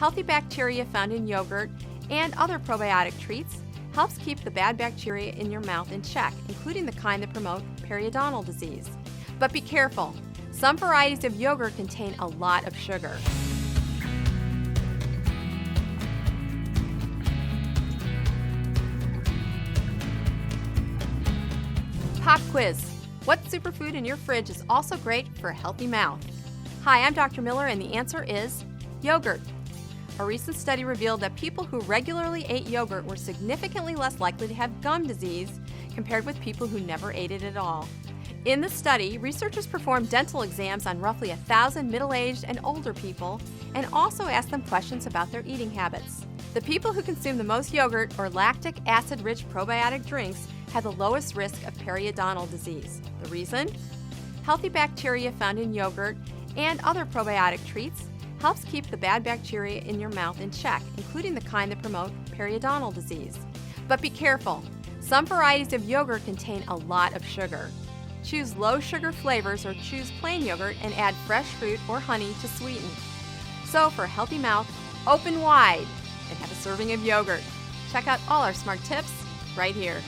Healthy bacteria found in yogurt and other probiotic treats helps keep the bad bacteria in your mouth in check, including the kind that promote periodontal disease. But be careful, some varieties of yogurt contain a lot of sugar. Pop quiz. What superfood in your fridge is also great for a healthy mouth? Hi, I'm Dr. Miller, and the answer is yogurt. A recent study revealed that people who regularly ate yogurt were significantly less likely to have gum disease compared with people who never ate it at all. In the study, researchers performed dental exams on roughly 1,000 middle-aged and older people and also asked them questions about their eating habits. The people who consume the most yogurt or lactic acid-rich probiotic drinks had the lowest risk of periodontal disease. The reason? Healthy bacteria found in yogurt and other probiotic treats helps keep the bad bacteria in your mouth in check, including the kind that promote periodontal disease. But be careful, some varieties of yogurt contain a lot of sugar. Choose low sugar flavors or choose plain yogurt and add fresh fruit or honey to sweeten. So for a healthy mouth, open wide and have a serving of yogurt. Check out all our smart tips right here.